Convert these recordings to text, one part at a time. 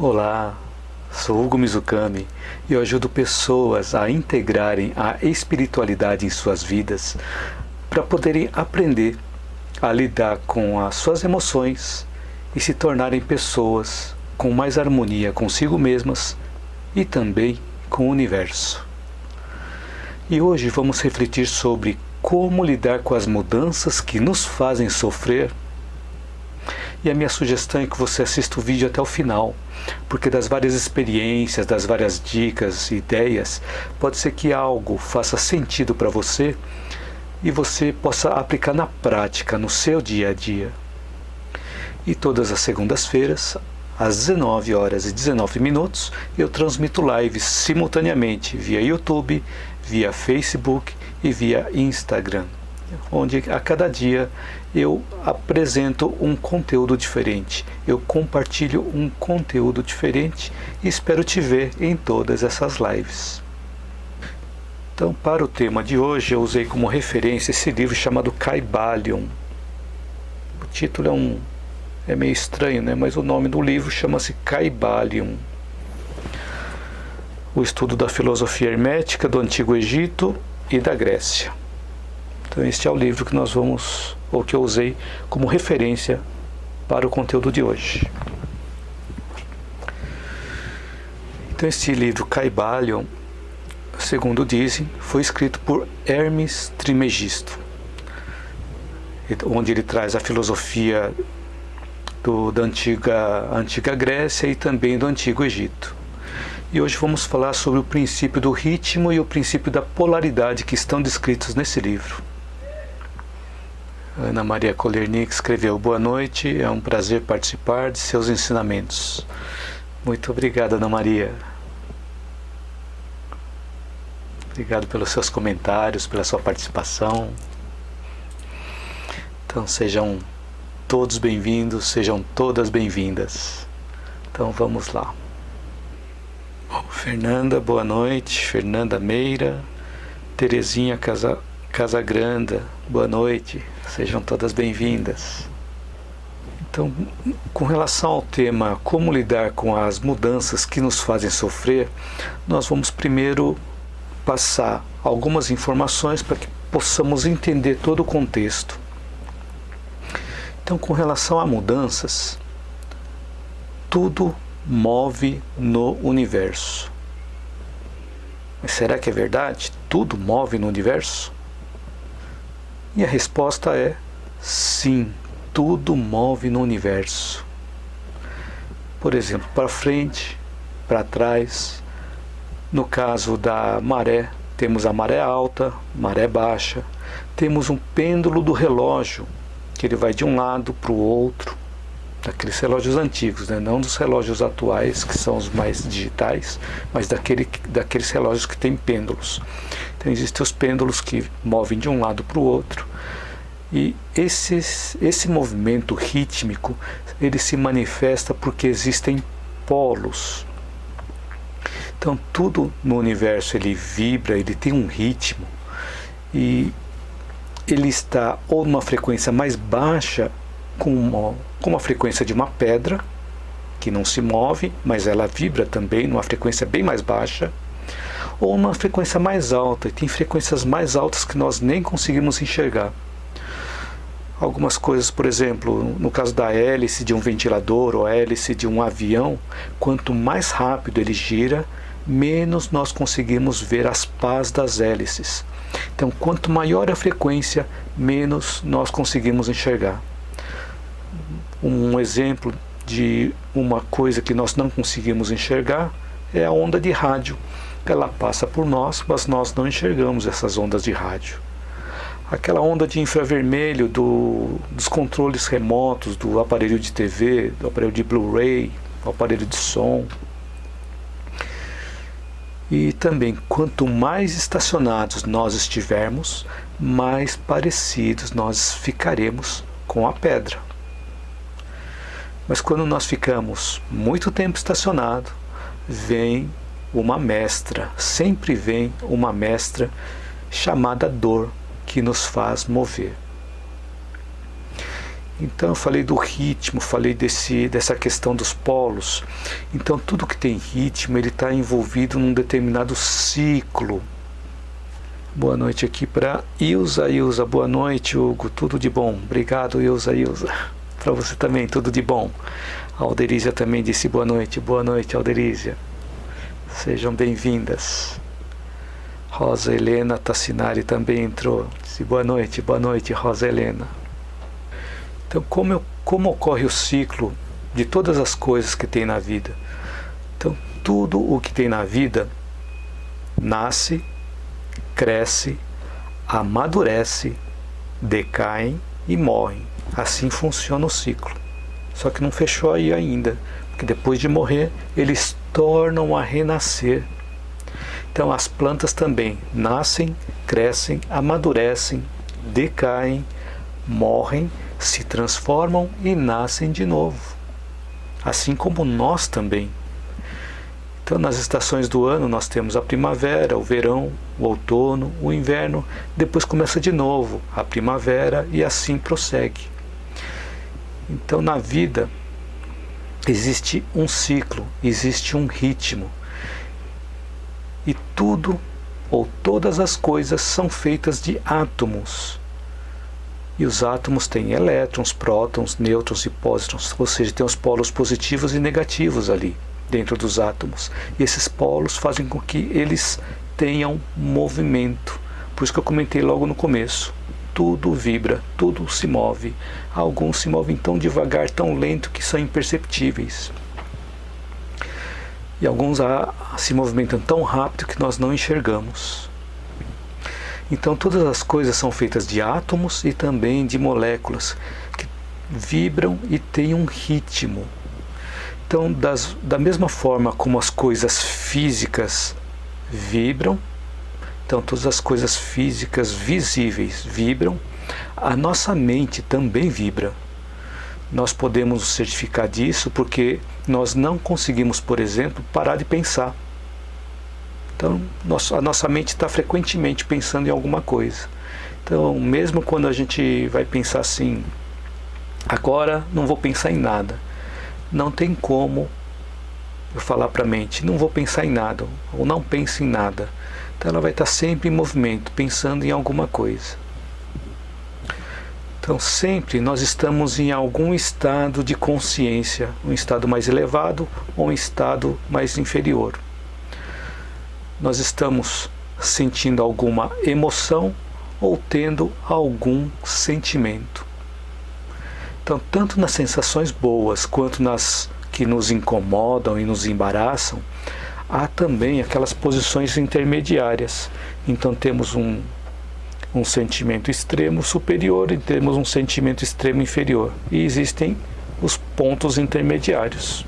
Olá, sou Hugo Mizukami e eu ajudo pessoas a integrarem a espiritualidade em suas vidas para poderem aprender a lidar com as suas emoções e se tornarem pessoas com mais harmonia consigo mesmas e também com o universo. E hoje vamos refletir sobre como lidar com as mudanças que nos fazem sofrer. E a minha sugestão é que você assista o vídeo até o final, porque das várias experiências, das várias dicas e ideias, pode ser que algo faça sentido para você e você possa aplicar na prática, no seu dia a dia. E todas as segundas-feiras, às 19h19, eu transmito lives simultaneamente via YouTube, via Facebook e via Instagram, onde a cada dia eu apresento um conteúdo diferente, eu compartilho um conteúdo diferente e espero te ver em todas essas lives. Então, para o tema de hoje, eu usei como referência esse livro chamado Kybalion. O título é meio estranho, né? Mas o nome do livro chama-se Kybalion. O estudo da filosofia hermética do Antigo Egito e da Grécia. Então este é o livro que que eu usei como referência para o conteúdo de hoje. Então este livro Kybalion, segundo dizem, foi escrito por Hermes Trismegisto, onde ele traz a filosofia da antiga Grécia e também do Antigo Egito. E hoje vamos falar sobre o princípio do ritmo e o princípio da polaridade que estão descritos nesse livro. Ana Maria Kolernik escreveu: boa noite, é um prazer participar de seus ensinamentos. Muito obrigado, Ana Maria. Obrigado pelos seus comentários, pela sua participação. Então sejam todos bem-vindos, sejam todas bem-vindas. Então vamos lá. Fernanda, boa noite. Fernanda Meira. Terezinha Casagranda, boa noite. Sejam todas bem-vindas. Então, com relação ao tema como lidar com as mudanças que nos fazem sofrer, nós vamos primeiro passar algumas informações para que possamos entender todo o contexto. Então, com relação a mudanças, tudo move no universo. Mas será que é verdade? Tudo move no universo? E a resposta é sim, tudo move no universo. Por exemplo, para frente, para trás. No caso da maré, temos a maré alta, maré baixa. Temos um pêndulo do relógio, que ele vai de um lado para o outro. Daqueles relógios antigos, né? Não dos relógios atuais, que são os mais digitais, mas daqueles relógios que têm pêndulos. Então existem os pêndulos que movem de um lado para o outro, e esse movimento rítmico, ele se manifesta porque existem polos. Então tudo no universo ele vibra, ele tem um ritmo, e ele está ou numa frequência mais baixa, com a frequência de uma pedra, que não se move, mas ela vibra também numa frequência bem mais baixa, ou numa frequência mais alta, e tem frequências mais altas que nós nem conseguimos enxergar. Algumas coisas, por exemplo, no caso da hélice de um ventilador ou a hélice de um avião, quanto mais rápido ele gira, menos nós conseguimos ver as pás das hélices. Então, quanto maior a frequência, menos nós conseguimos enxergar. Um exemplo de uma coisa que nós não conseguimos enxergar é a onda de rádio. Ela passa por nós, mas nós não enxergamos essas ondas de rádio. Aquela onda de infravermelho dos controles remotos, do aparelho de TV, do aparelho de Blu-ray, do aparelho de som. E também, quanto mais estacionados nós estivermos, mais parecidos nós ficaremos com a pedra. Mas quando nós ficamos muito tempo estacionado, vem uma mestra, sempre vem uma mestra chamada dor, que nos faz mover. Então eu falei do ritmo, falei dessa questão dos polos. Então tudo que tem ritmo, ele está envolvido num determinado ciclo. Boa noite aqui para Ilza. Boa noite, Hugo. Tudo de bom. Obrigado, Ilza. Para você também, tudo de bom. A Alderísia também disse boa noite. Boa noite, Alderísia. Sejam bem-vindas. Rosa Helena Tassinari também entrou. Disse boa noite, Rosa Helena. Então, como ocorre o ciclo de todas as coisas que tem na vida? Então, tudo o que tem na vida nasce, cresce, amadurece, decai e morre. Assim funciona o ciclo. Só que não fechou aí ainda, porque depois de morrer, eles tornam a renascer. Então, as plantas também nascem, crescem, amadurecem, decaem, morrem, se transformam e nascem de novo. Assim como nós também. Então, nas estações do ano, nós temos a primavera, o verão, o outono, o inverno. Depois começa de novo a primavera e assim prossegue. Então, na vida, existe um ciclo, existe um ritmo. E tudo, ou todas as coisas, são feitas de átomos. E os átomos têm elétrons, prótons, nêutrons e pósitrons, ou seja, tem os polos positivos e negativos ali dentro dos átomos. E esses polos fazem com que eles tenham movimento. Por isso que eu comentei logo no começo. Tudo vibra, tudo se move. Alguns se movem tão devagar, tão lento que são imperceptíveis. E alguns se movimentam tão rápido que nós não enxergamos. Então todas as coisas são feitas de átomos e também de moléculas que vibram e têm um ritmo. Então, da mesma forma como as coisas físicas vibram, então todas as coisas físicas visíveis vibram, a nossa mente também vibra. Nós podemos certificar disso porque nós não conseguimos, por exemplo, parar de pensar. Então, a nossa mente está frequentemente pensando em alguma coisa. Então, mesmo quando a gente vai pensar assim, agora não vou pensar em nada, não tem como eu falar para a mente, não vou pensar em nada, ou não pense em nada. Então, ela vai estar sempre em movimento, pensando em alguma coisa. Então, sempre nós estamos em algum estado de consciência, um estado mais elevado ou um estado mais inferior. Nós estamos sentindo alguma emoção ou tendo algum sentimento. Então, tanto nas sensações boas quanto nas que nos incomodam e nos embaraçam, há também aquelas posições intermediárias. Então, temos um sentimento extremo superior e temos um sentimento extremo inferior. E existem os pontos intermediários.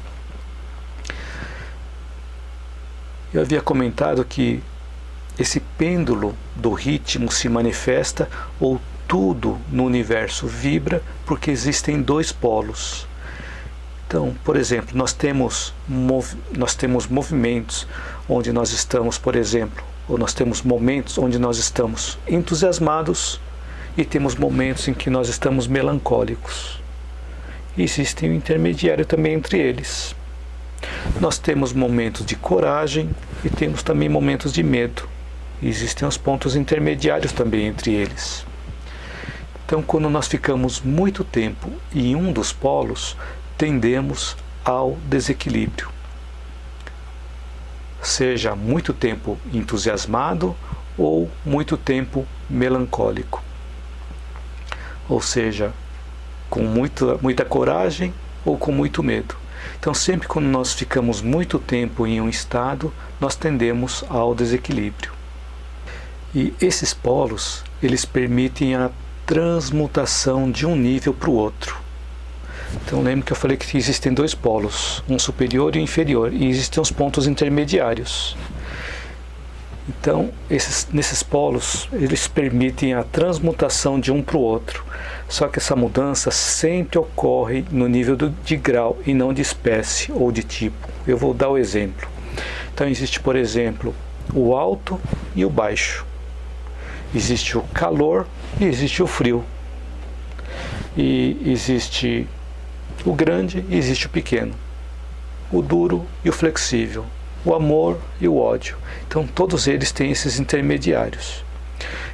Eu havia comentado que esse pêndulo do ritmo se manifesta, ou tudo no universo vibra, porque existem dois polos. Então, por exemplo, nós temos movimentos onde nós estamos, por exemplo, ou nós temos momentos onde nós estamos entusiasmados e temos momentos em que nós estamos melancólicos. E existe um intermediário também entre eles. Nós temos momentos de coragem e temos também momentos de medo. E existem os pontos intermediários também entre eles. Então, quando nós ficamos muito tempo em um dos polos, tendemos ao desequilíbrio. Seja muito tempo entusiasmado ou muito tempo melancólico. Ou seja, com muita coragem ou com muito medo. Então, sempre quando nós ficamos muito tempo em um estado, nós tendemos ao desequilíbrio. E esses polos, eles permitem a transmutação de um nível para o outro. Então, lembra que eu falei que existem dois polos, um superior e um inferior, e existem os pontos intermediários. Então, nesses polos, eles permitem a transmutação de um para o outro. Só que essa mudança sempre ocorre no nível de grau e não de espécie ou de tipo. Eu vou dar o exemplo. Então, existe, por exemplo, o alto e o baixo. Existe o calor e existe o frio. E existe o grande e existe o pequeno, o duro e o flexível, o amor e o ódio. Então todos eles têm esses intermediários.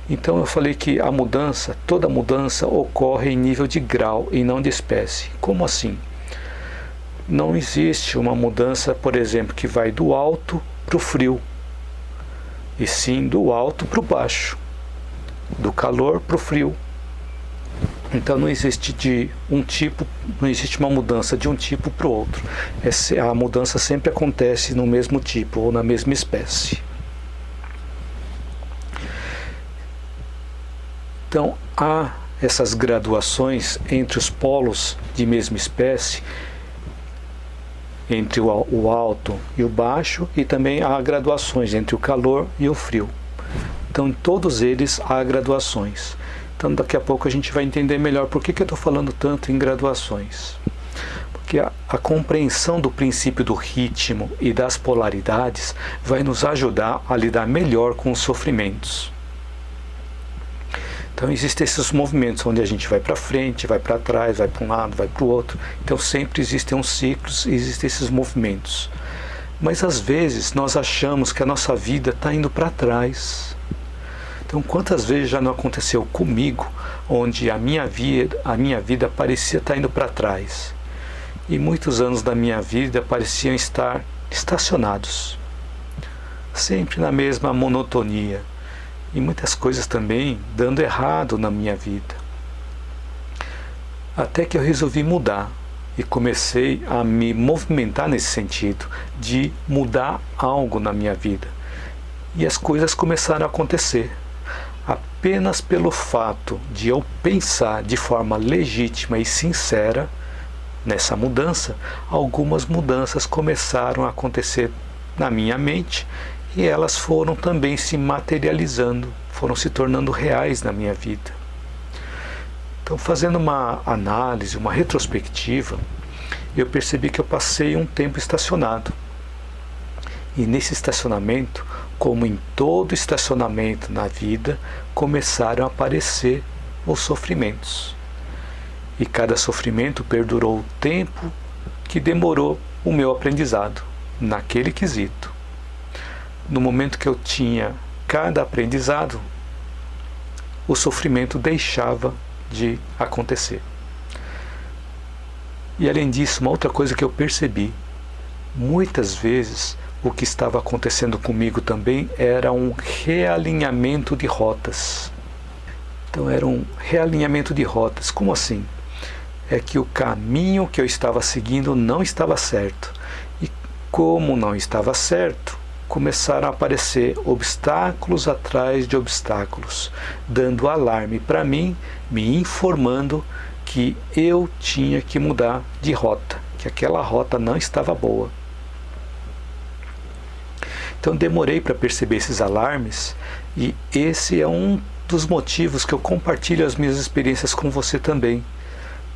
Então eu falei que a mudança, toda mudança ocorre em nível de grau e não de espécie. Como assim? Não existe uma mudança, por exemplo, que vai do alto para o frio, e sim do alto para o baixo, do calor para o frio. Então não existe não existe uma mudança de um tipo para o outro. A mudança sempre acontece no mesmo tipo ou na mesma espécie. Então há essas graduações entre os polos de mesma espécie, entre o alto e o baixo, e também há graduações entre o calor e o frio. Então em todos eles há graduações. Então daqui a pouco a gente vai entender melhor por que eu estou falando tanto em graduações. Porque a compreensão do princípio do ritmo e das polaridades vai nos ajudar a lidar melhor com os sofrimentos. Então existem esses movimentos onde a gente vai para frente, vai para trás, vai para um lado, vai para o outro. Então sempre existem uns ciclos e existem esses movimentos. Mas às vezes nós achamos que a nossa vida está indo para trás. Então quantas vezes já não aconteceu comigo, onde a minha vida parecia estar indo para trás. E muitos anos da minha vida pareciam estar estacionados. Sempre na mesma monotonia. E muitas coisas também dando errado na minha vida. Até que eu resolvi mudar e comecei a me movimentar nesse sentido, de mudar algo na minha vida. E as coisas começaram a acontecer. Apenas pelo fato de eu pensar de forma legítima e sincera nessa mudança, algumas mudanças começaram a acontecer na minha mente. E elas foram também se materializando, foram se tornando reais na minha vida. Então, fazendo uma análise, uma retrospectiva, eu percebi que eu passei um tempo estacionado. E nesse estacionamento, como em todo estacionamento na vida, começaram a aparecer os sofrimentos. E cada sofrimento perdurou o tempo que demorou o meu aprendizado, naquele quesito. No momento que eu tinha cada aprendizado, o sofrimento deixava de acontecer. E além disso, uma outra coisa que eu percebi, muitas vezes o que estava acontecendo comigo também era um realinhamento de rotas. Então era um realinhamento de rotas. Como assim? É que o caminho que eu estava seguindo não estava certo. E como não estava certo, começaram a aparecer obstáculos atrás de obstáculos, dando alarme para mim, me informando que eu tinha que mudar de rota, que aquela rota não estava boa. Então demorei para perceber esses alarmes, e esse é um dos motivos que eu compartilho as minhas experiências com você também,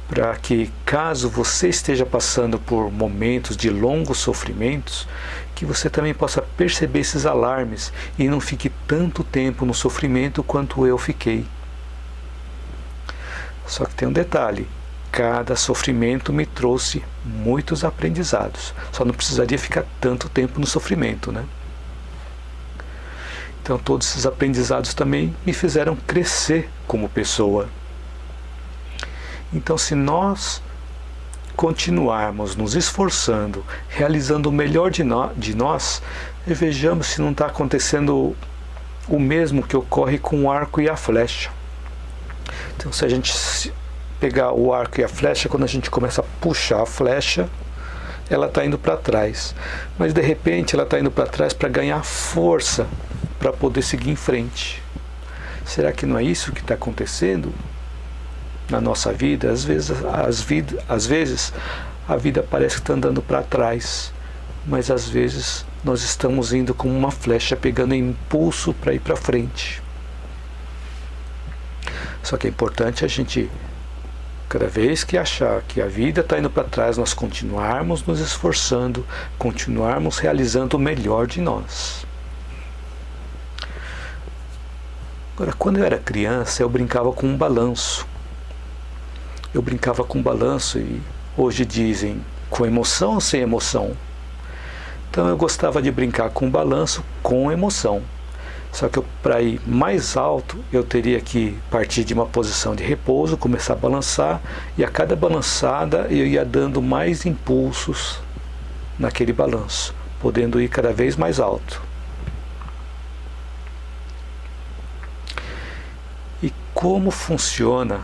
para que, caso você esteja passando por momentos de longos sofrimentos, que você também possa perceber esses alarmes e não fique tanto tempo no sofrimento quanto eu fiquei. Só que tem um detalhe, cada sofrimento me trouxe muitos aprendizados, só não precisaria ficar tanto tempo no sofrimento, né? Então todos esses aprendizados também me fizeram crescer como pessoa. Então, se nós continuarmos nos esforçando, realizando o melhor de nós, vejamos se não está acontecendo o mesmo que ocorre com o arco e a flecha. Então, se a gente pegar o arco e a flecha, quando a gente começa a puxar a flecha, ela está indo para trás. Mas, de repente, ela está indo para trás para ganhar força, para poder seguir em frente. Será que não é isso que está acontecendo na nossa vida? Às vezes a vida parece que está andando para trás, mas às vezes nós estamos indo como uma flecha, pegando impulso para ir para frente. Só que é importante a gente, cada vez que achar que a vida está indo para trás, nós continuarmos nos esforçando, continuarmos realizando o melhor de nós. Agora, quando eu era criança, eu brincava com um balanço. eu brincava com balanço e hoje dizem com emoção ou sem emoção. Então eu gostava de brincar com balanço com emoção. Só que para ir mais alto, eu teria que partir de uma posição de repouso, começar a balançar, e a cada balançada eu ia dando mais impulsos naquele balanço, podendo ir cada vez mais alto. E como funciona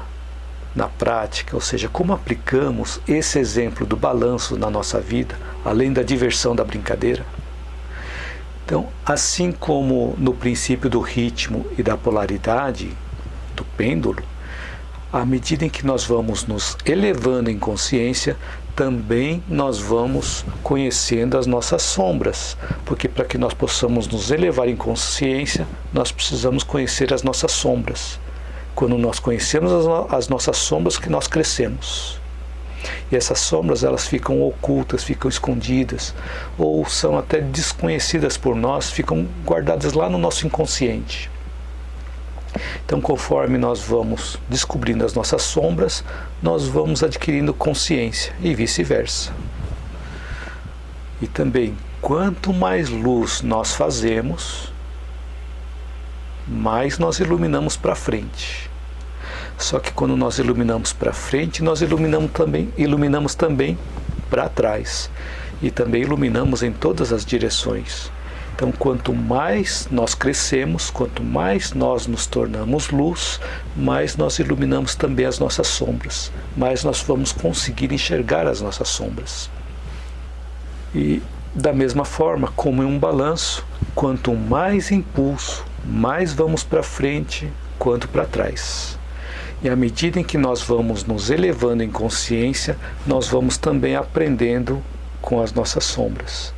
na prática, ou seja, como aplicamos esse exemplo do balanço na nossa vida, além da diversão da brincadeira? Então, assim como no princípio do ritmo e da polaridade do pêndulo, à medida em que nós vamos nos elevando em consciência, também nós vamos conhecendo as nossas sombras, porque para que nós possamos nos elevar em consciência, nós precisamos conhecer as nossas sombras. Quando nós conhecemos as nossas sombras, que nós crescemos. E essas sombras, elas ficam ocultas, ficam escondidas, ou são até desconhecidas por nós, ficam guardadas lá no nosso inconsciente. Então, conforme nós vamos descobrindo as nossas sombras, nós vamos adquirindo consciência e vice-versa. E também, quanto mais luz nós fazemos, mais nós iluminamos para frente. Só que quando nós iluminamos para frente, nós iluminamos também para trás. E também iluminamos em todas as direções. Então, quanto mais nós crescemos, quanto mais nós nos tornamos luz, mais nós iluminamos também as nossas sombras. Mais nós vamos conseguir enxergar as nossas sombras. E da mesma forma, como em um balanço, quanto mais impulso, mais vamos para frente, quanto para trás. E à medida em que nós vamos nos elevando em consciência, nós vamos também aprendendo com as nossas sombras.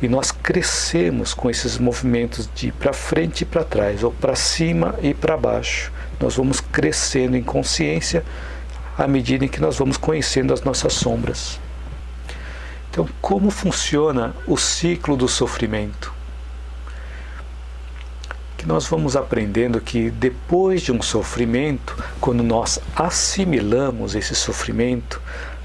E nós crescemos com esses movimentos de ir para frente e para trás, ou para cima e para baixo. Nós vamos crescendo em consciência à medida em que nós vamos conhecendo as nossas sombras. Então, como funciona o ciclo do sofrimento? Que nós vamos aprendendo que depois de um sofrimento, quando nós assimilamos esse sofrimento,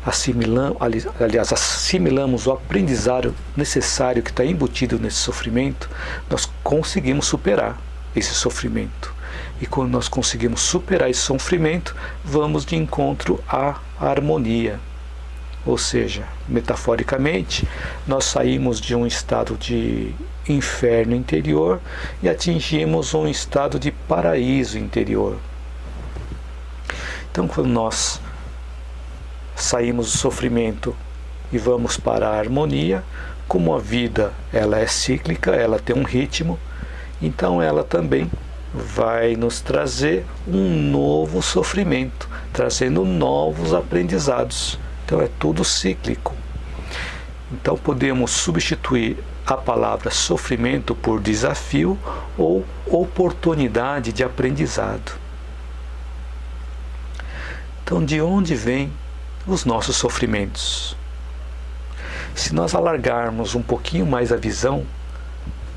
assimilamos o aprendizado necessário que está embutido nesse sofrimento, nós conseguimos superar esse sofrimento. E quando nós conseguimos superar esse sofrimento, vamos de encontro à harmonia. Ou seja, metaforicamente, nós saímos de um estado de inferno interior e atingimos um estado de paraíso interior. Então, quando nós saímos do sofrimento e vamos para a harmonia, como a vida ela é cíclica, ela tem um ritmo, então ela também vai nos trazer um novo sofrimento, trazendo novos aprendizados. Então é tudo cíclico. Então podemos substituir a palavra sofrimento por desafio ou oportunidade de aprendizado. Então, de onde vêm os nossos sofrimentos? Se nós alargarmos um pouquinho mais a visão,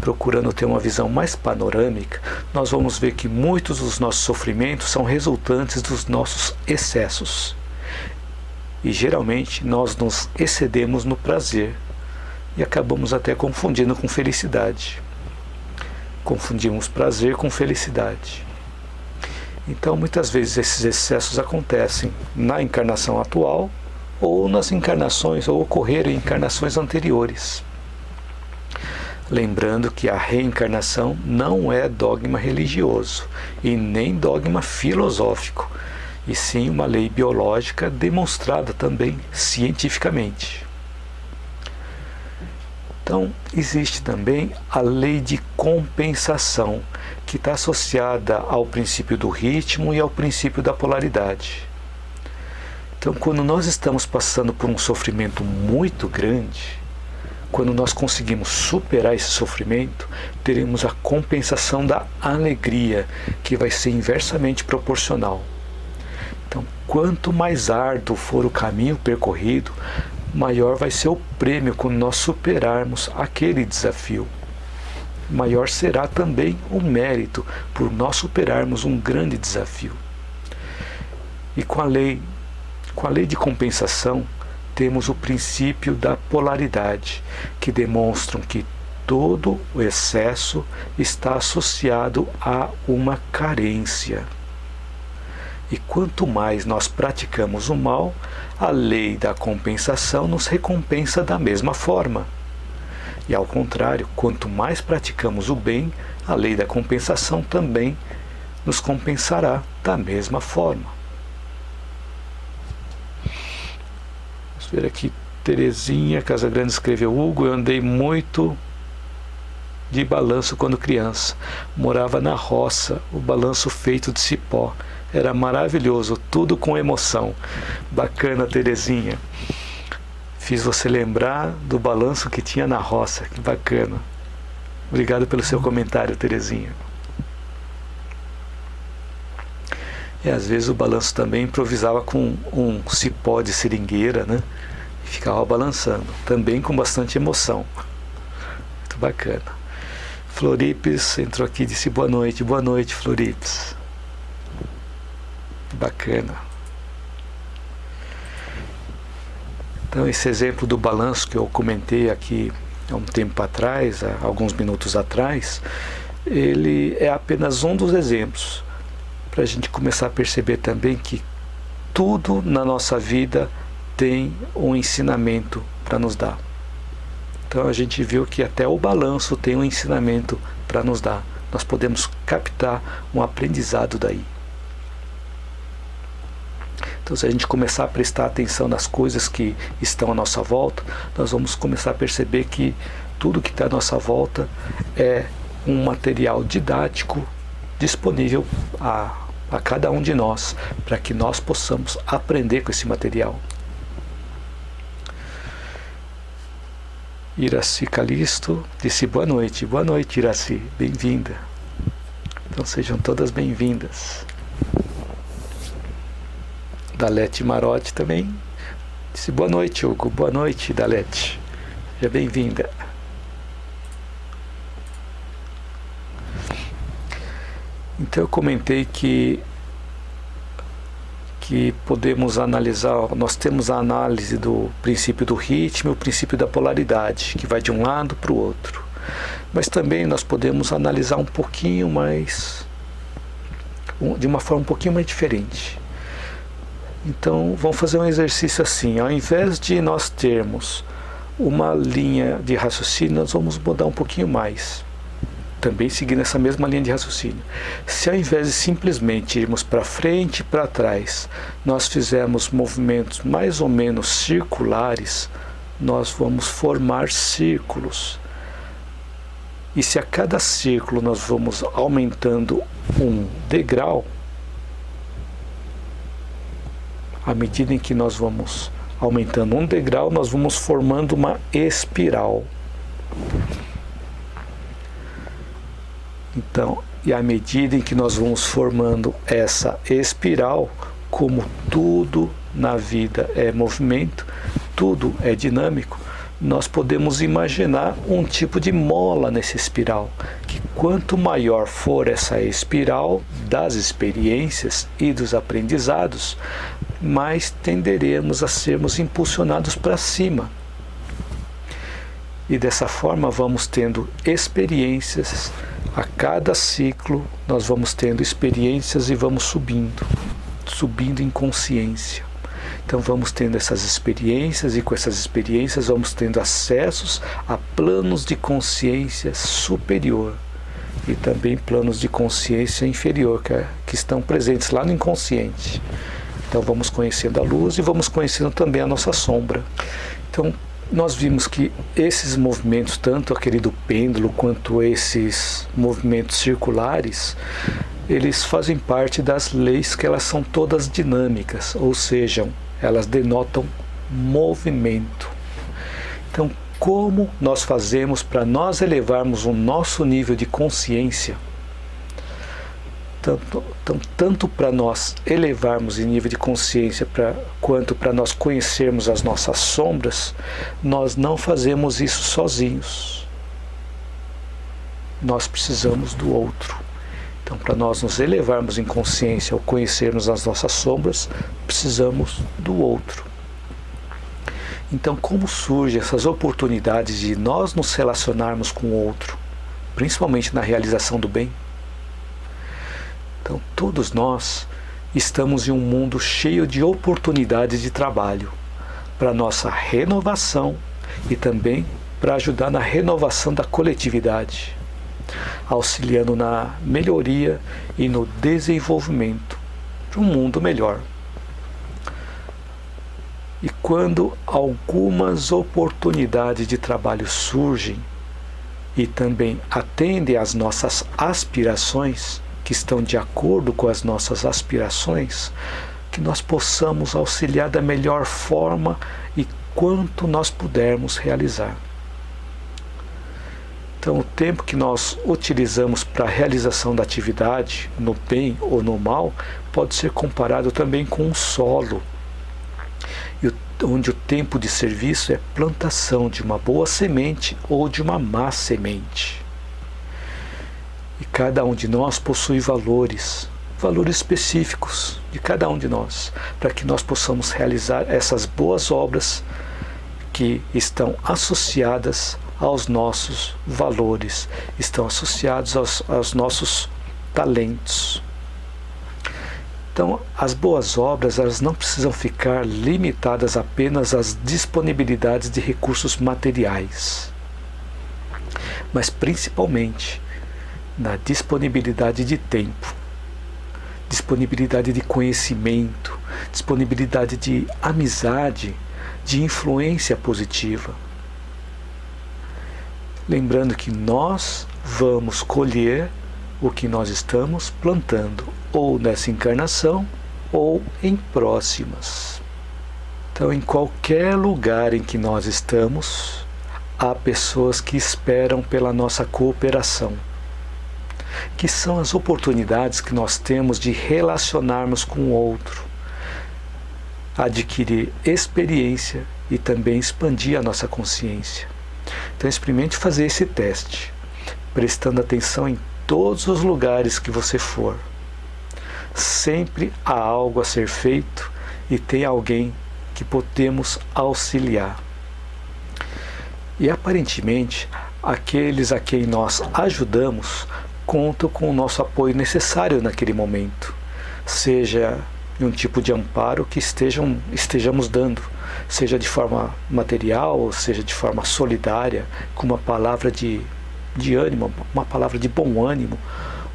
procurando ter uma visão mais panorâmica, nós vamos ver que muitos dos nossos sofrimentos são resultantes dos nossos excessos. E geralmente nós nos excedemos no prazer e acabamos até confundindo com felicidade. Confundimos prazer com felicidade. Então muitas vezes esses excessos acontecem na encarnação atual ou nas encarnações, ou ocorreram em encarnações anteriores. Lembrando que a reencarnação não é dogma religioso e nem dogma filosófico, e sim uma lei biológica demonstrada também cientificamente. Então, existe também a lei de compensação, que está associada ao princípio do ritmo e ao princípio da polaridade. Então, quando nós estamos passando por um sofrimento muito grande, quando nós conseguimos superar esse sofrimento, teremos a compensação da alegria, que vai ser inversamente proporcional. Então, quanto mais árduo for o caminho percorrido, maior vai ser o prêmio quando nós superarmos aquele desafio. Maior será também o mérito por nós superarmos um grande desafio. E com a lei Com a lei de compensação, temos o princípio da polaridade, que demonstram que todo o excesso está associado a uma carência. E quanto mais nós praticamos o mal, a lei da compensação nos recompensa da mesma forma. E ao contrário, quanto mais praticamos o bem, a lei da compensação também nos compensará da mesma forma. Vamos ver aqui, Terezinha Casagrande escreveu: Hugo, eu andei muito de balanço quando criança. Morava na roça, o balanço feito de cipó. Era maravilhoso, tudo com emoção. Bacana, Terezinha. Fiz você lembrar do balanço que tinha na roça. Que bacana. Obrigado pelo seu comentário, Terezinha. E às vezes o balanço também improvisava com um cipó de seringueira, né? E ficava balançando, também com bastante emoção. Muito bacana. Floripes entrou aqui e disse boa noite. Boa noite, Floripes. Bacana. Então esse exemplo do balanço que eu comentei aqui há um tempo atrás, há alguns minutos atrás, ele é apenas um dos exemplos para a gente começar a perceber também que tudo na nossa vida tem um ensinamento para nos dar. Então a gente viu que até o balanço tem um ensinamento para nos dar. Nós podemos captar um aprendizado daí. Então, se a gente começar a prestar atenção nas coisas que estão à nossa volta, nós vamos começar a perceber que tudo que está à nossa volta é um material didático disponível a cada um de nós, para que nós possamos aprender com esse material. Iraci Calisto disse boa noite. Boa noite, Iraci. Bem-vinda. Então, sejam todas bem-vindas. Dalete Marotti também disse boa noite, Hugo. Boa noite, Dalete. Seja bem-vinda. Então eu comentei que podemos analisar, nós temos a análise do princípio do ritmo e o princípio da polaridade, que vai de um lado para o outro. Mas também nós podemos analisar um pouquinho mais, de uma forma um pouquinho mais diferente. Então vamos fazer um exercício assim: ao invés de nós termos uma linha de raciocínio, nós vamos mudar um pouquinho mais, também seguindo essa mesma linha de raciocínio. Se ao invés de simplesmente irmos para frente e para trás, nós fizermos movimentos mais ou menos circulares, nós vamos formar círculos. E se a cada círculo nós vamos aumentando um degrau, à medida em que nós vamos aumentando um degrau, nós vamos formando uma espiral. Então, e à medida em que nós vamos formando essa espiral, como tudo na vida é movimento, tudo é dinâmico, nós podemos imaginar um tipo de mola nessa espiral, que quanto maior for essa espiral das experiências e dos aprendizados, mais tenderemos a sermos impulsionados para cima. E dessa forma vamos tendo experiências. A cada ciclo nós vamos tendo experiências e vamos subindo em consciência. Então vamos tendo essas experiências e com essas experiências vamos tendo acessos a planos de consciência superior e também planos de consciência inferior que estão presentes lá no inconsciente. Então vamos conhecendo a luz e vamos conhecendo também a nossa sombra. Então nós vimos que esses movimentos, tanto aquele do pêndulo quanto esses movimentos circulares, eles fazem parte das leis que elas são todas dinâmicas, ou seja, elas denotam movimento. Então, como nós fazemos para nós elevarmos o nosso nível de consciência? Tanto para nós elevarmos em nível de consciência quanto para nós conhecermos as nossas sombras, nós não fazemos isso sozinhos. Nós precisamos do outro. Então, para nós nos elevarmos em consciência ou conhecermos as nossas sombras, precisamos do outro. Então, como surgem essas oportunidades de nós nos relacionarmos com o outro, principalmente na realização do bem? Então, todos nós estamos em um mundo cheio de oportunidades de trabalho para nossa renovação e também para ajudar na renovação da coletividade, auxiliando na melhoria e no desenvolvimento de um mundo melhor. E quando algumas oportunidades de trabalho surgem e também atendem às nossas aspirações, que estão de acordo com as nossas aspirações, que nós possamos auxiliar da melhor forma e quanto nós pudermos realizar. Então, o tempo que nós utilizamos para a realização da atividade, no bem ou no mal, pode ser comparado também com um solo, onde o tempo de serviço é plantação de uma boa semente ou de uma má semente. E cada um de nós possui valores específicos de cada um de nós, para que nós possamos realizar essas boas obras que estão associadas aos nossos valores, estão associados aos nossos talentos. Então, as boas obras, elas não precisam ficar limitadas apenas às disponibilidades de recursos materiais, mas principalmente na disponibilidade de tempo, disponibilidade de conhecimento, disponibilidade de amizade, de influência positiva. Lembrando que nós vamos colher o que nós estamos plantando, ou nessa encarnação, ou em próximas. Então, em qualquer lugar em que nós estamos, há pessoas que esperam pela nossa cooperação, que são as oportunidades que nós temos de relacionarmos com o outro, adquirir experiência e também expandir a nossa consciência. Então, experimente fazer esse teste, prestando atenção em todos os lugares que você for. Sempre há algo a ser feito e tem alguém que podemos auxiliar. E aparentemente, aqueles a quem nós ajudamos contam com o nosso apoio necessário naquele momento, seja em um tipo de amparo que estejamos dando, seja de forma material, seja de forma solidária, com uma palavra de ânimo, uma palavra de bom ânimo,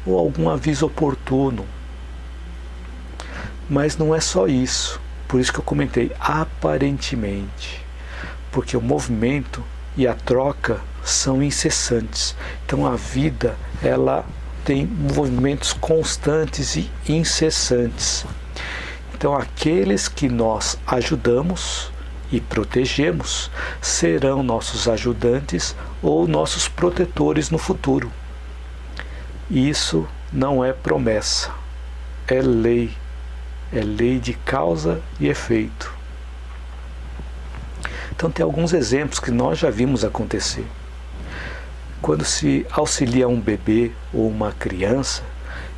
ou algum aviso oportuno. Mas não é só isso, por isso que eu comentei aparentemente, porque o movimento e a troca são incessantes. Então a vida, ela tem movimentos constantes e incessantes. Então aqueles que nós ajudamos e protegemos serão nossos ajudantes ou nossos protetores no futuro. Isso não é promessa, é lei de causa e efeito. Então tem alguns exemplos que nós já vimos acontecer. Quando se auxilia um bebê ou uma criança,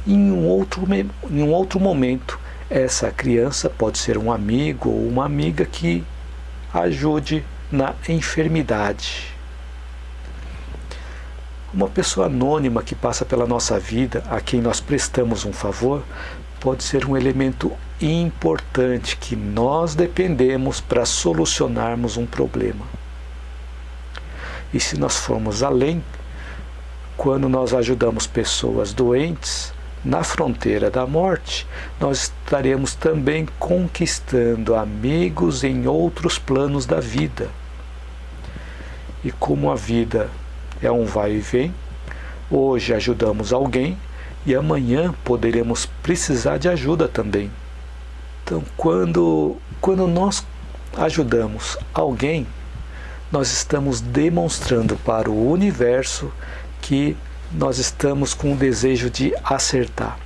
em um outro momento, essa criança pode ser um amigo ou uma amiga que ajude na enfermidade. Uma pessoa anônima que passa pela nossa vida, a quem nós prestamos um favor, pode ser um elemento importante que nós dependemos para solucionarmos um problema. E se nós formos além, quando nós ajudamos pessoas doentes, na fronteira da morte, nós estaremos também conquistando amigos em outros planos da vida. E como a vida é um vai e vem, hoje ajudamos alguém e amanhã poderemos precisar de ajuda também. Então, quando nós ajudamos alguém, nós estamos demonstrando para o universo que nós estamos com o desejo de acertar.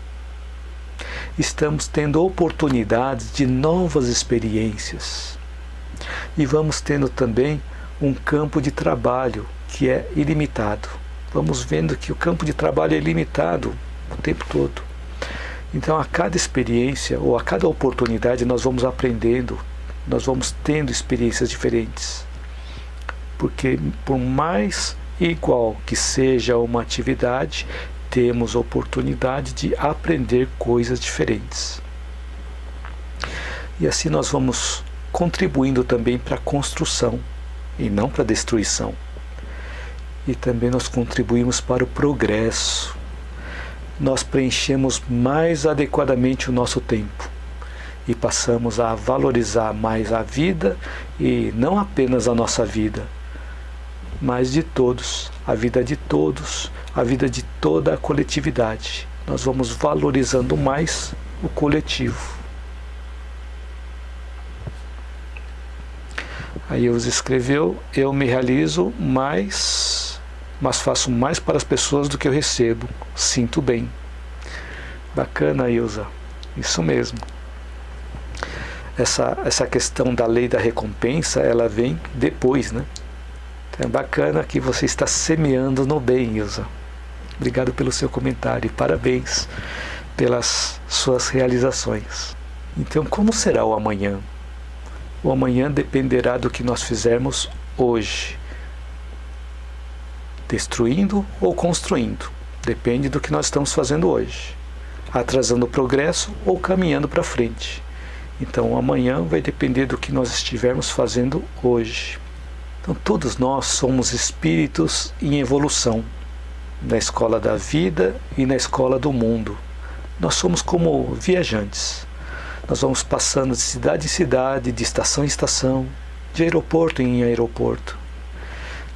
Estamos tendo oportunidades de novas experiências. E vamos tendo também um campo de trabalho que é ilimitado. Vamos vendo que o campo de trabalho é ilimitado. o tempo todo. Então a cada experiência ou a cada oportunidade nós vamos aprendendo, nós vamos tendo experiências diferentes. Porque por mais igual que seja uma atividade, temos oportunidade de aprender coisas diferentes. E assim nós vamos contribuindo também para a construção e não para a destruição. E também nós contribuímos para o progresso. Nós preenchemos mais adequadamente o nosso tempo e passamos a valorizar mais a vida, e não apenas a nossa vida, mas de todos, a vida de todos, a vida de toda a coletividade. Nós vamos valorizando mais o coletivo. Aí Ilza escreveu: eu me realizo mais, mas faço mais para as pessoas do que eu recebo. Sinto bem. Bacana, Ilza. Isso mesmo. Essa questão da lei da recompensa, ela vem depois, né? Então é bacana que você está semeando no bem, Ilza. Obrigado pelo seu comentário e parabéns pelas suas realizações. Então, como será o amanhã? O amanhã dependerá do que nós fizermos hoje. Destruindo ou construindo. Depende do que nós estamos fazendo hoje. Atrasando o progresso ou caminhando para frente. Então, o amanhã vai depender do que nós estivermos fazendo hoje. Então, todos nós somos espíritos em evolução, na escola da vida e na escola do mundo. Nós somos como viajantes. Nós vamos passando de cidade em cidade, de estação em estação, de aeroporto em aeroporto.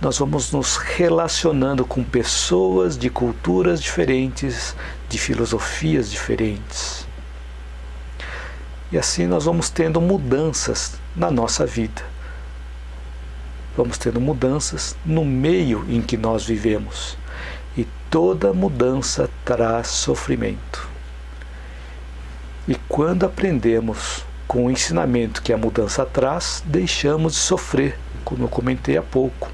Nós vamos nos relacionando com pessoas de culturas diferentes, de filosofias diferentes. E assim nós vamos tendo mudanças na nossa vida. Vamos tendo mudanças no meio em que nós vivemos. E toda mudança traz sofrimento. E quando aprendemos com o ensinamento que a mudança traz, deixamos de sofrer, como eu comentei há pouco.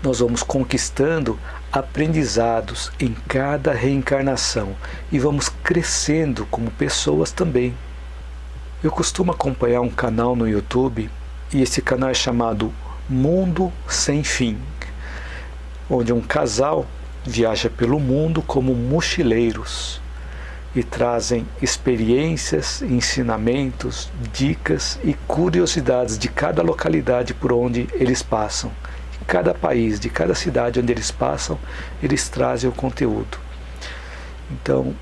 Nós vamos conquistando aprendizados em cada reencarnação e vamos crescendo como pessoas também. Eu costumo acompanhar um canal no YouTube, e esse canal é chamado Mundo Sem Fim, onde um casal viaja pelo mundo como mochileiros e trazem experiências, ensinamentos, dicas e curiosidades de cada localidade por onde eles passam. De cada país, de cada cidade onde eles passam, eles trazem o conteúdo. Então,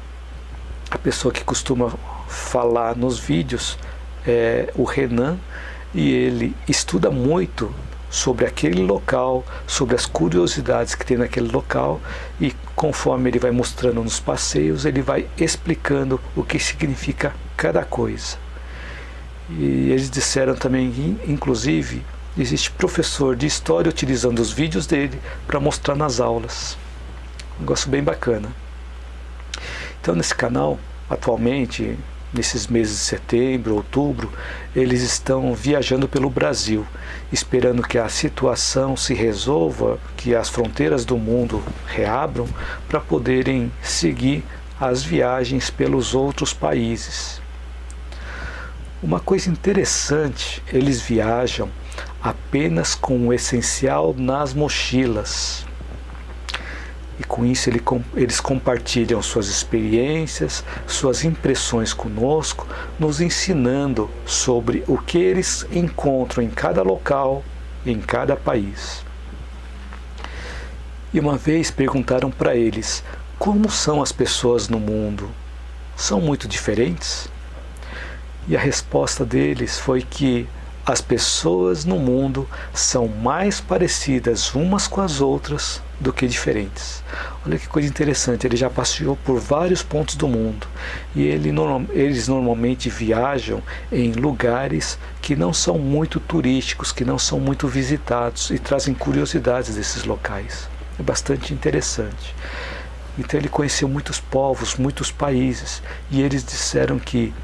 a pessoa que costuma falar nos vídeos é o Renan, e ele estuda muito sobre aquele local, sobre as curiosidades que tem naquele local, e conforme ele vai mostrando nos passeios, ele vai explicando o que significa cada coisa. E eles disseram também que, inclusive, existe professor de história utilizando os vídeos dele para mostrar nas aulas. Um negócio bem bacana. Então, nesse canal, atualmente, nesses meses de setembro, outubro, eles estão viajando pelo Brasil, esperando que a situação se resolva, que as fronteiras do mundo reabram, para poderem seguir as viagens pelos outros países. Uma coisa interessante, eles viajam apenas com o essencial nas mochilas. E com isso eles compartilham suas experiências, suas impressões conosco, nos ensinando sobre o que eles encontram em cada local, em cada país. E uma vez perguntaram para eles: como são as pessoas no mundo? São muito diferentes? E a resposta deles foi que as pessoas no mundo são mais parecidas umas com as outras do que diferentes. Olha que coisa interessante, ele já passeou por vários pontos do mundo e eles normalmente viajam em lugares que não são muito turísticos, que não são muito visitados, e trazem curiosidades desses locais. É bastante interessante. Então ele conheceu muitos povos, muitos países, e eles disseram que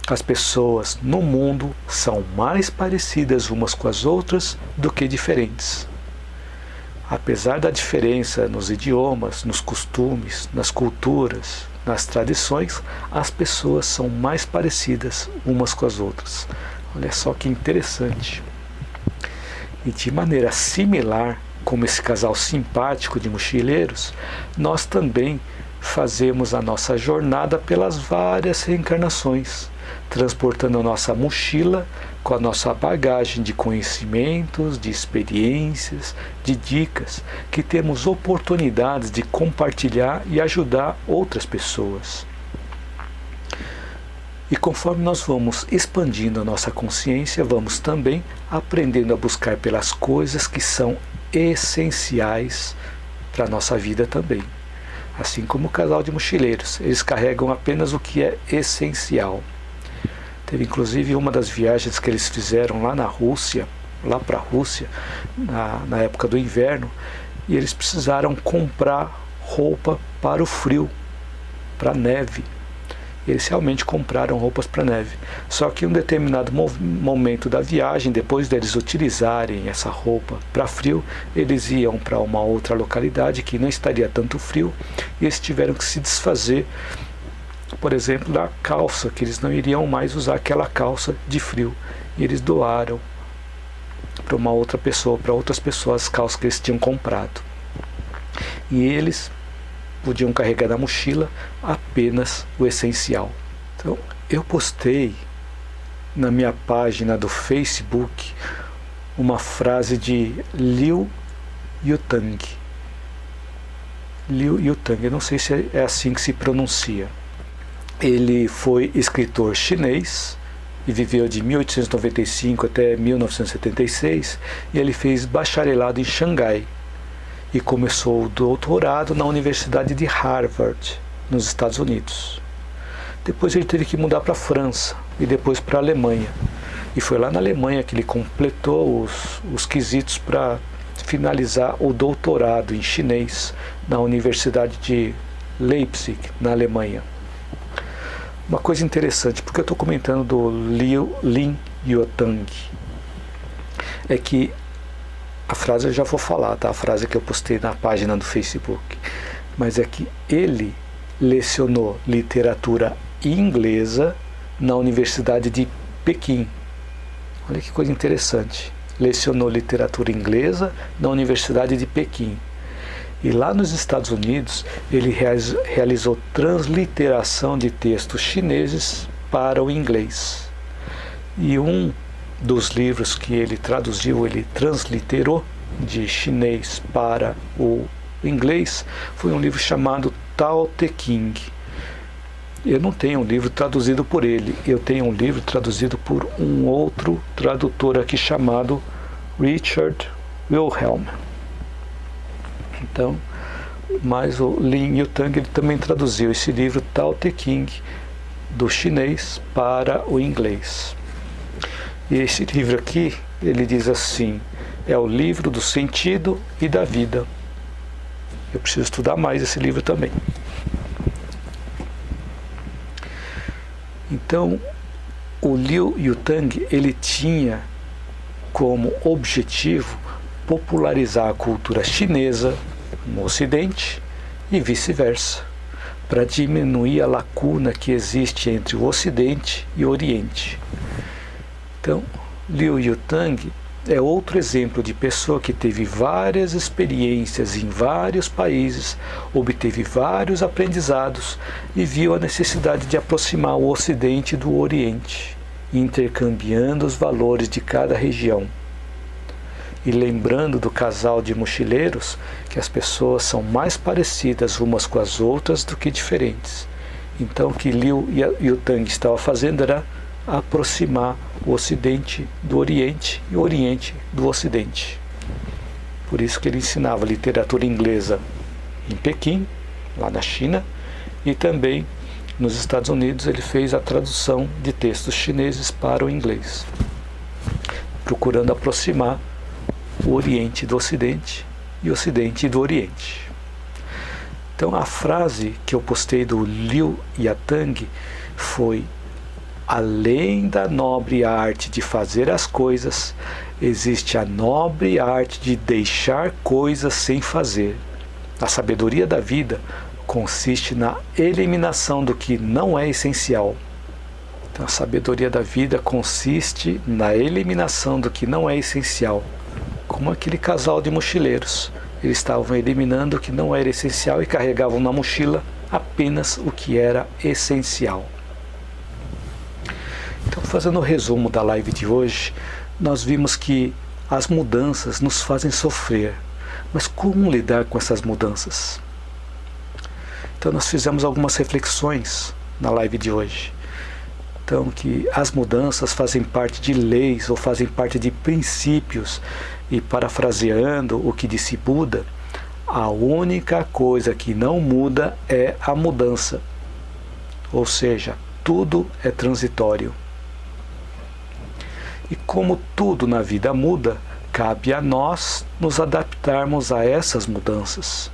as pessoas no mundo são mais parecidas umas com as outras do que diferentes. apesar da diferença nos idiomas, nos costumes, nas culturas, nas tradições, as pessoas são mais parecidas umas com as outras. Olha só que interessante. E de maneira similar, como esse casal simpático de mochileiros, nós também fazemos a nossa jornada pelas várias reencarnações, transportando a nossa mochila com a nossa bagagem de conhecimentos, de experiências, de dicas, que temos oportunidades de compartilhar e ajudar outras pessoas. E conforme nós vamos expandindo a nossa consciência, vamos também aprendendo a buscar pelas coisas que são essenciais para a nossa vida também. Assim como o casal de mochileiros, eles carregam apenas o que é essencial. Teve inclusive uma das viagens que eles fizeram lá na Rússia, lá para a Rússia, na época do inverno, e eles precisaram comprar roupa para o frio, para a neve. Eles realmente compraram roupas para neve. Só que em um determinado momento da viagem, depois deles utilizarem essa roupa para frio, eles iam para uma outra localidade que não estaria tanto frio, e eles tiveram que se desfazer, por exemplo, da calça, que eles não iriam mais usar aquela calça de frio. E eles doaram para uma outra pessoa, para outras pessoas, as calças que eles tinham comprado. E eles podiam carregar na mochila apenas o essencial. Então, eu postei na minha página do Facebook uma frase de Liu Yutang. Liu Yutang, eu não sei se é assim que se pronuncia. Ele foi escritor chinês e viveu de 1895 até 1976, e ele fez bacharelado em Xangai e começou o doutorado na Universidade de Harvard, nos Estados Unidos. Depois ele teve que mudar para a França e depois para a Alemanha. E foi lá na Alemanha que ele completou os quesitos para finalizar o doutorado em chinês na Universidade de Leipzig, na Alemanha. Uma coisa interessante, porque eu estou comentando do Lin Yutang, é que a frase eu já vou falar, tá? A frase que eu postei na página do Facebook, mas é que ele lecionou literatura inglesa na Universidade de Pequim. Olha que coisa interessante. Lecionou literatura inglesa na Universidade de Pequim. E lá nos Estados Unidos, ele realizou transliteração de textos chineses para o inglês. E um dos livros que ele traduziu, ele transliterou de chinês para o inglês, foi um livro chamado Tao Te Ching. Eu não tenho um livro traduzido por ele, eu tenho um livro traduzido por um outro tradutor aqui chamado Richard Wilhelm. Então, mas o Lin Yutang, ele também traduziu esse livro Tao Te Ching do chinês para o inglês. E esse livro aqui, ele diz assim: é o livro do sentido e da vida. Eu preciso estudar mais esse livro também. Então, o Liu Yutang, ele tinha como objetivo popularizar a cultura chinesa no Ocidente e vice-versa, para diminuir a lacuna que existe entre o Ocidente e o Oriente. Então, Liu Yutang é outro exemplo de pessoa que teve várias experiências em vários países, obteve vários aprendizados e viu a necessidade de aproximar o Ocidente do Oriente, intercambiando os valores de cada região. E lembrando do casal de mochileiros, que as pessoas são mais parecidas umas com as outras do que diferentes. Então o que Liu Yutang estava fazendo era aproximar o Ocidente do Oriente e o Oriente do Ocidente. Por isso que ele ensinava literatura inglesa em Pequim, lá na China, e também nos Estados Unidos ele fez a tradução de textos chineses para o inglês, procurando aproximar o Oriente do Ocidente e o Ocidente do Oriente. Então a frase que eu postei do Liu Yutang foi: além da nobre arte de fazer as coisas, existe a nobre arte de deixar coisas sem fazer. A sabedoria da vida consiste na eliminação do que não é essencial. Então, a sabedoria da vida consiste na eliminação do que não é essencial. Como aquele casal de mochileiros. Eles estavam eliminando o que não era essencial e carregavam na mochila apenas o que era essencial. Então, fazendo o resumo da live de hoje, nós vimos que as mudanças nos fazem sofrer. Mas como lidar com essas mudanças? Então, nós fizemos algumas reflexões na live de hoje. Então, que as mudanças fazem parte de leis ou fazem parte de princípios. E parafraseando o que disse Buda, a única coisa que não muda é a mudança. Ou seja, tudo é transitório. E como tudo na vida muda, cabe a nós nos adaptarmos a essas mudanças.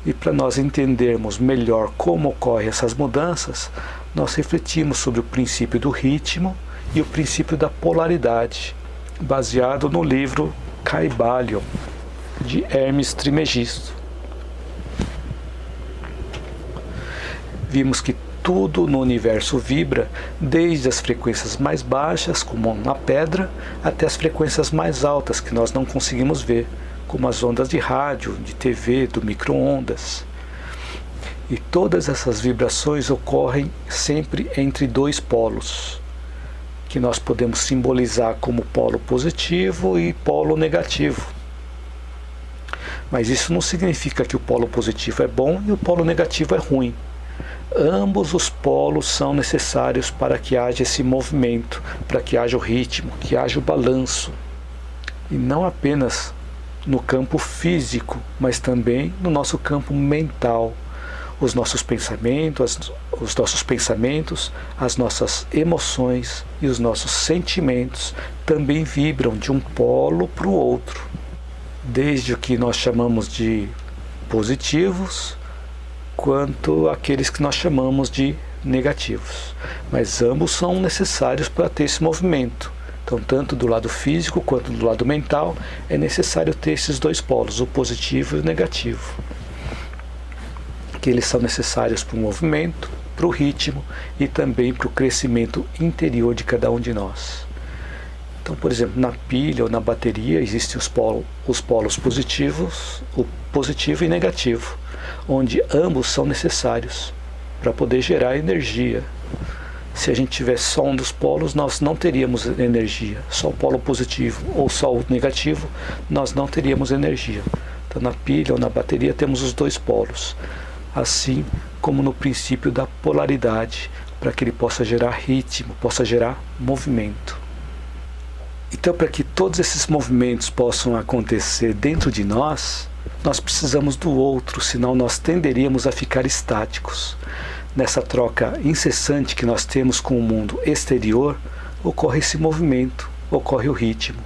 E para nós entendermos melhor como ocorrem essas mudanças, nós refletimos sobre o princípio do ritmo e o princípio da polaridade, baseado no livro Kybalion, de Hermes Trismegisto. Vimos que tudo no universo vibra, desde as frequências mais baixas, como na pedra, até as frequências mais altas, que nós não conseguimos ver, como as ondas de rádio, de TV, do micro-ondas. E todas essas vibrações ocorrem sempre entre dois polos, que nós podemos simbolizar como polo positivo e polo negativo. Mas isso não significa que o polo positivo é bom e o polo negativo é ruim. Ambos os polos são necessários para que haja esse movimento, para que haja o ritmo, que haja o balanço. E não apenas no campo físico, mas também no nosso campo mental. Os nossos pensamentos, as nossas emoções e os nossos sentimentos também vibram de um polo para o outro. Desde o que nós chamamos de positivos, quanto aqueles que nós chamamos de negativos. Mas ambos são necessários para ter esse movimento. Então, tanto do lado físico quanto do lado mental, é necessário ter esses dois polos, o positivo e o negativo. Que eles são necessários para o movimento, para o ritmo e também para o crescimento interior de cada um de nós. Então, por exemplo, na pilha ou na bateria existem os polos positivos, o positivo e negativo, onde ambos são necessários para poder gerar energia. Se a gente tivesse só um dos polos, nós não teríamos energia. Só o polo positivo ou só o negativo, nós não teríamos energia. Então, na pilha ou na bateria temos os dois polos. Assim como no princípio da polaridade, para que ele possa gerar ritmo, possa gerar movimento. Então, para que todos esses movimentos possam acontecer dentro de nós, nós precisamos do outro, senão nós tenderíamos a ficar estáticos. Nessa troca incessante que nós temos com o mundo exterior, ocorre esse movimento, ocorre o ritmo.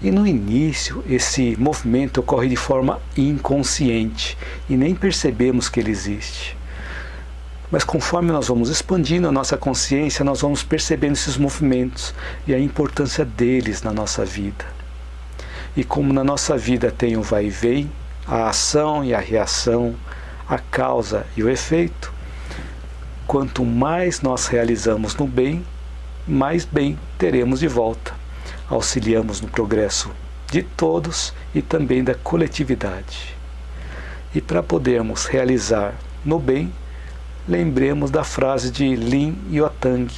E no início, esse movimento ocorre de forma inconsciente e nem percebemos que ele existe. Mas conforme nós vamos expandindo a nossa consciência, nós vamos percebendo esses movimentos e a importância deles na nossa vida. E como na nossa vida tem o vai e vem, a ação e a reação, a causa e o efeito, quanto mais nós realizamos no bem, mais bem teremos de volta. Auxiliamos no progresso de todos e também da coletividade. E para podermos realizar no bem, lembremos da frase de Lin Yutang.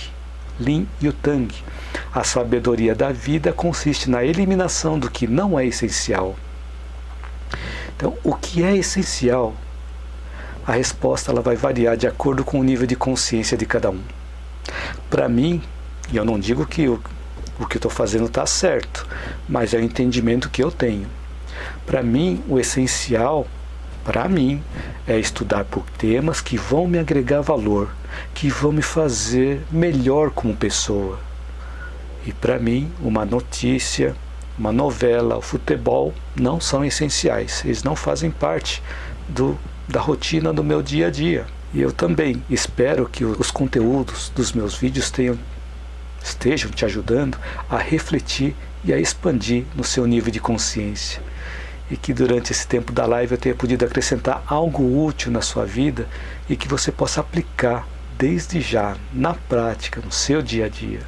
A sabedoria da vida consiste na eliminação do que não é essencial. Então, o que é essencial? A resposta ela vai variar de acordo com o nível de consciência de cada um. Para mim, e eu não digo que o que eu estou fazendo está certo, mas é o entendimento que eu tenho. Para mim, o essencial, é estudar por temas que vão me agregar valor, que vão me fazer melhor como pessoa. E para mim, uma notícia, uma novela, o futebol não são essenciais, eles não fazem parte da rotina do meu dia a dia. E eu também espero que os conteúdos dos meus vídeos estejam te ajudando a refletir e a expandir no seu nível de consciência. E que durante esse tempo da live eu tenha podido acrescentar algo útil na sua vida e que você possa aplicar desde já, na prática, no seu dia a dia.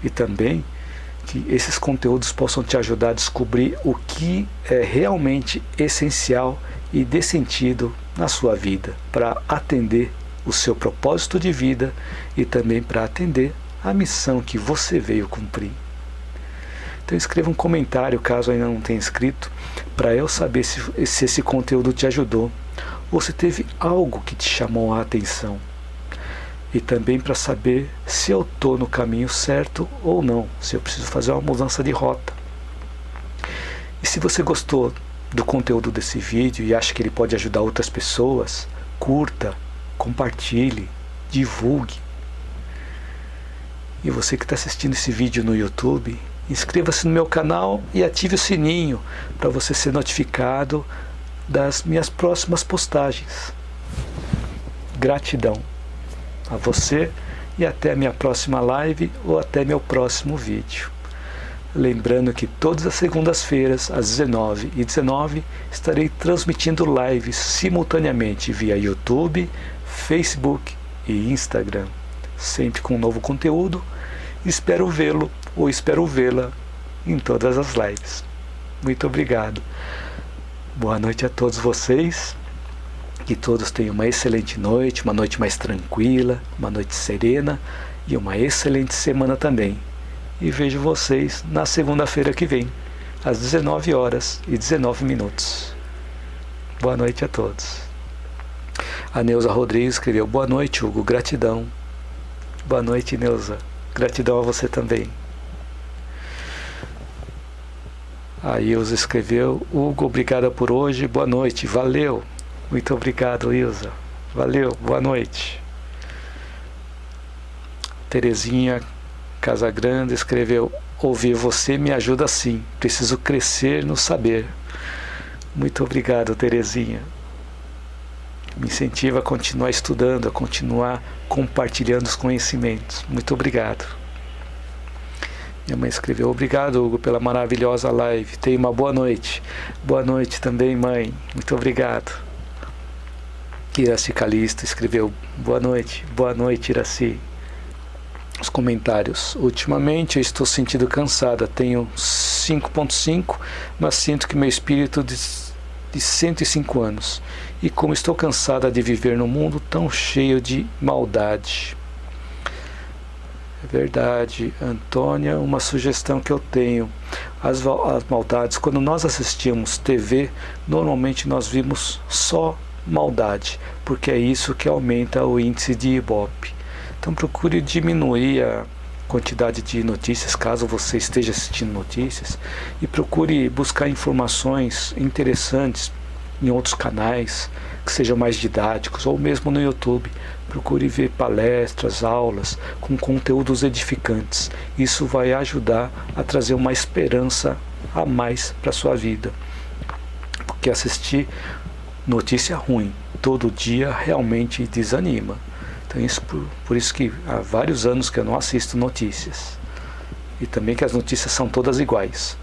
E também que esses conteúdos possam te ajudar a descobrir o que é realmente essencial e dê sentido na sua vida, para atender o seu propósito de vida e também para atender a missão que você veio cumprir. Então escreva um comentário, caso ainda não tenha escrito, para eu saber se esse conteúdo te ajudou ou se teve algo que te chamou a atenção. E também para saber se eu estou no caminho certo ou não, se eu preciso fazer uma mudança de rota. E se você gostou do conteúdo desse vídeo e acha que ele pode ajudar outras pessoas, curta, compartilhe, divulgue. E você que está assistindo esse vídeo no YouTube, inscreva-se no meu canal e ative o sininho para você ser notificado das minhas próximas postagens. Gratidão a você e até a minha próxima live ou até meu próximo vídeo. Lembrando que todas as segundas-feiras, às 19h19, estarei transmitindo lives simultaneamente via YouTube, Facebook e Instagram, sempre com um novo conteúdo. Espero vê-lo ou espero vê-la em todas as lives. Muito obrigado. Boa noite a todos vocês. Que todos tenham uma excelente noite, uma noite mais tranquila, uma noite serena e uma excelente semana também. E vejo vocês na segunda-feira que vem, às 19h19. Boa noite a todos. A Neuza Rodrigues escreveu: boa noite, Hugo, gratidão. Boa noite, Neuza. Gratidão a você também. A Ilza escreveu: Hugo, obrigada por hoje, boa noite, valeu. Muito obrigado, Ilza. Valeu, boa noite. Terezinha Casagrande escreveu: ouvir você me ajuda sim, preciso crescer no saber. Muito obrigado, Terezinha. Me incentiva a continuar estudando, a continuar compartilhando os conhecimentos. Muito obrigado. Minha mãe escreveu: obrigado, Hugo, pela maravilhosa live. Tenha uma boa noite. Boa noite também, mãe. Muito obrigado. Iraci Calisto escreveu: boa noite, Iraci. Os comentários: ultimamente eu estou sentindo cansada, tenho 5.5, mas sinto que meu espírito de 105 anos. E como estou cansada de viver num mundo tão cheio de maldade. É verdade, Antônia, uma sugestão que eu tenho. As maldades, quando nós assistimos TV, normalmente nós vimos só maldade, porque é isso que aumenta o índice de Ibope. Então procure diminuir a quantidade de notícias, caso você esteja assistindo notícias, e procure buscar informações interessantes em outros canais, que sejam mais didáticos, ou mesmo no YouTube. Procure ver palestras, aulas com conteúdos edificantes. Isso vai ajudar a trazer uma esperança a mais para a sua vida, porque assistir notícia ruim todo dia realmente desanima. Então por isso que há vários anos que eu não assisto notícias. E também que as notícias são todas iguais,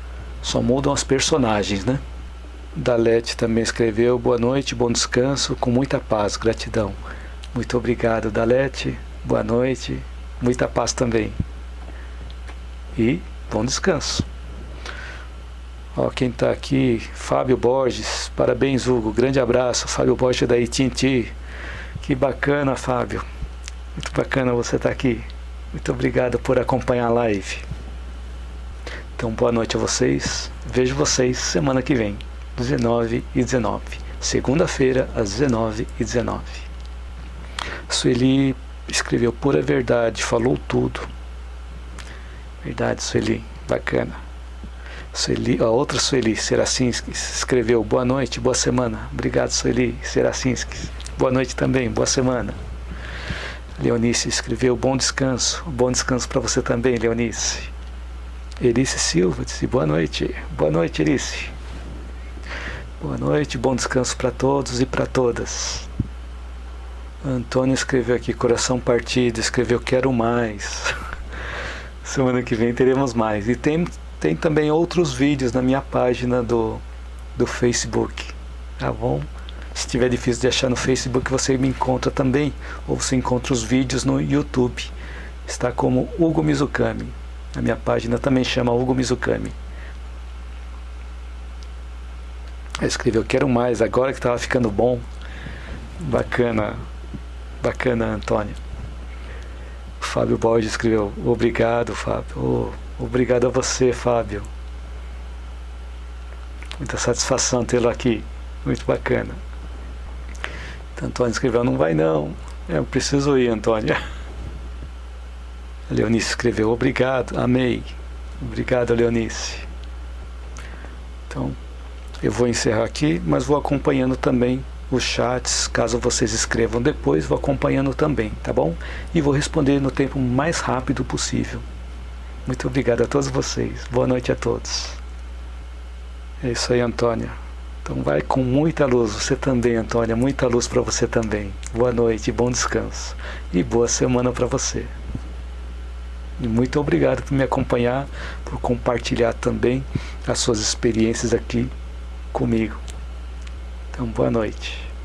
só mudam as personagens, né? Dalete também escreveu: boa noite, bom descanso, com muita paz, gratidão. Muito obrigado, Dalete. Boa noite, muita paz também. E bom descanso. Ó, quem está aqui, Fábio Borges, parabéns, Hugo, grande abraço, Fábio Borges da AT&T. Que bacana, Fábio, muito bacana você estar aqui. Muito obrigado por acompanhar a live. Então, boa noite a vocês, vejo vocês semana que vem, 19h19, segunda-feira, às 19h19. Sueli escreveu: pura verdade, falou tudo. Verdade, Sueli, bacana. Sueli, a outra Sueli, Seracinski, escreveu: boa noite, boa semana. Obrigado, Sueli, Seracinski. Boa noite também, boa semana. Leonice escreveu: bom descanso para você também, Leonice. Erice Silva disse: boa noite, Erice. Boa noite, bom descanso para todos e para todas. Antônio escreveu aqui: coração partido, escreveu: quero mais. Semana que vem teremos mais. E tem também outros vídeos na minha página do Facebook, tá bom? Se tiver difícil de achar no Facebook, você me encontra também, ou você encontra os vídeos no YouTube. Está como Hugo Mizukami. A minha página também chama Hugo Mizukami. Eu escrevi, eu quero mais, agora que estava ficando bom. Bacana, bacana, Antônio. Fábio Borges escreveu, obrigado, Fábio. Obrigado a você, Fábio. Muita satisfação tê-lo aqui. Muito bacana. Então, Antônio escreveu, não vai não. Eu preciso ir, Antônio. A Leonice escreveu, obrigado, amei. Obrigado, Leonice. Então, eu vou encerrar aqui, mas vou acompanhando também os chats, caso vocês escrevam depois, vou acompanhando também, tá bom? E vou responder no tempo mais rápido possível. Muito obrigado a todos vocês. Boa noite a todos. É isso aí, Antônia. Então vai com muita luz, você também, Antônia, muita luz para você também. Boa noite, bom descanso e boa semana para você. E muito obrigado por me acompanhar, por compartilhar também as suas experiências aqui comigo. Então, boa noite.